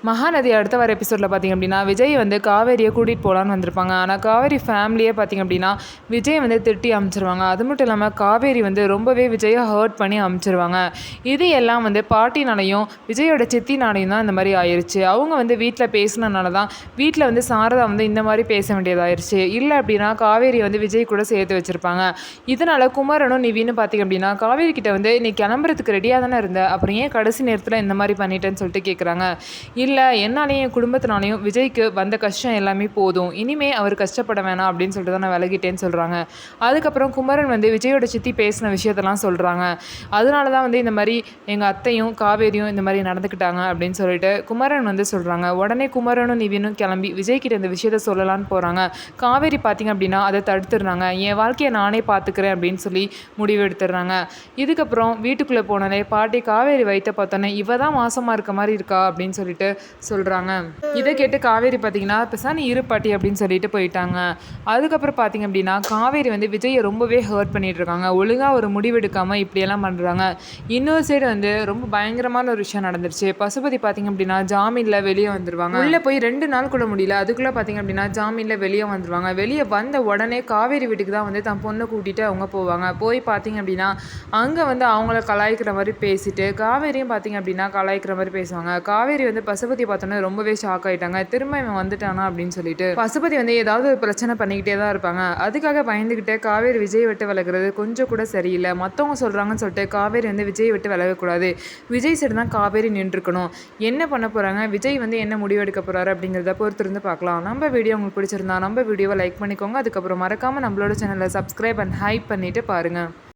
மகாநதி அடுத்த வர எபிசோடில் பார்த்திங்க அப்படின்னா விஜய் வந்து காவேரியை கூட்டிகிட்டு போகலான்னு வந்திருப்பாங்க. ஆனால் காவேரி ஃபேமிலியே பார்த்திங்க அப்படின்னா விஜய் வந்து திட்டி அமுச்சிருவாங்க. அது மட்டும் இல்லாமல் காவேரி வந்து ரொம்பவே விஜயை ஹர்ட் பண்ணி அமுச்சிருவாங்க. இது எல்லாம் வந்து பாட்டினாலையும் விஜயோட சித்தினாலையும் தான் இந்த மாதிரி ஆயிடுச்சு. அவங்க வந்து வீட்டில் பேசினனால தான் வீட்டில் வந்து சாரதா வந்து இந்த மாதிரி பேச வேண்டியதாயிருச்சு. இல்லை அப்படின்னா காவேரி வந்து விஜய் கூட சேர்த்து வச்சுருப்பாங்க. இதனால் குமரனும் நிவின்னு பார்த்திங்க அப்படின்னா காவேரி கிட்ட வந்து நீ கிளம்புறதுக்கு ரெடியாக தானே இருந்த, அப்புறம் ஏன் கடைசி நேரத்தில் இந்த மாதிரி பண்ணிட்டேன்னு சொல்லிட்டு கேட்குறாங்க. இல்லை என்னாலையும் என் குடும்பத்தினாலையும் விஜய்க்கு வந்த கஷ்டம் எல்லாமே போதும், இனிமே அவர் கஷ்டப்பட வேணாம் அப்படின்னு சொல்லிட்டு தான் நான் விலகிட்டேன்னு சொல்கிறாங்க. அதுக்கப்புறம் குமரன் வந்து விஜயோட சித்தி பேசின விஷயத்தெல்லாம் சொல்கிறாங்க. அதனால தான் வந்து இந்த மாதிரி எங்கள் அத்தையும் காவேரியும் இந்த மாதிரி நடந்துக்கிட்டாங்க அப்படின்னு சொல்லிட்டு குமரன் வந்து சொல்கிறாங்க. உடனே குமரனும் நிவினும் கிளம்பி விஜய்கிட்ட இந்த விஷயத்த சொல்லலான்னு போகிறாங்க. காவேரி பார்த்திங்க அப்படின்னா அதை தடுத்துடுறாங்க. என் வாழ்க்கையை நானே பார்த்துக்கிறேன் அப்படின்னு சொல்லி முடிவு எடுத்துடுறாங்க. இதுக்கப்புறம் வீட்டுக்குள்ளே போனோடனே பாட்டி காவேரி வயிற்ற பார்த்தோன்னே இவ தான் மாசமாக இருக்க மாதிரி இருக்கா அப்படின்னு சொல்லிட்டு சொல்கிறாங்க. இதை கேட்டு காவேரி பார்த்தீங்கன்னா பெசானி இரு பாட்டி அப்படின்னு சொல்லிட்டு போயிட்டாங்க. அதுக்கப்புறம் பார்த்தீங்க அப்படின்னா காவேரி வந்து விஜயை ரொம்பவே ஹர்ட் பண்ணிட்டு இருக்காங்க. ஒழுங்காக ஒரு முடிவெடுக்காமல் இப்படியெல்லாம் பண்ணுறாங்க. இன்னொரு சைடு வந்து ரொம்ப பயங்கரமான ஒரு விஷயம் நடந்துருச்சு. பசுபதி பார்த்தீங்க அப்படின்னா ஜாமீனில் வெளியே வந்துடுவாங்க. உள்ளே போய் 2 நாள் கூட முடியல, அதுக்குள்ளே பார்த்தீங்க அப்படின்னா ஜாமீனில் வெளியே வந்துடுவாங்க. வெளியே வந்த உடனே காவேரி வீட்டுக்கு தான் வந்து தன் பொண்ணை கூட்டிகிட்டு அவங்க போவாங்க. போய் பார்த்தீங்க அப்படின்னா அங்கே வந்து அவங்கள கலாய்க்கிற மாதிரி பேசிட்டு காவேரியும் பார்த்தீங்க அப்படின்னா கலாய்க்கிற மாதிரி பேசுவாங்க. காவேரி வந்து பசுபதி பார்த்தோன்னே ரொம்பவே ஷாக் ஆகிட்டாங்க. திரும்ப இவன் வந்துட்டானா அப்படின்னு சொல்லிட்டு பசுபதி வந்து ஏதாவது பிரச்சனை பண்ணிக்கிட்டே தான் இருப்பாங்க. அதுக்காக பயந்துக்கிட்டே காவேரி விஜய் விட்டு விலகிறது கொஞ்சம் கூட சரியில்லை. மற்றவங்க சொல்கிறாங்கன்னு சொல்லிட்டு காவேரி வந்து விஜய் விட்டு விலகக்கூடாது, விஜய் சைடு தான் காவேரி நின்றுக்கணும். என்ன பண்ண போகிறாங்க, விஜய் வந்து என்ன முடிவெடுக்க போகிறாரு அப்படிங்கிறத பொறுத்திருந்து பார்க்கலாம். நம்ம வீடியோ உங்களுக்கு பிடிச்சிருந்தா நம்ம வீடியோவை லைக் பண்ணிக்கோங்க. அதுக்கப்புறம் மறக்காமல் நம்மளோட சேனலை சப்ஸ்கிரைப் அண்ட் ஹைப் பண்ணிவிட்டு பாருங்கள்.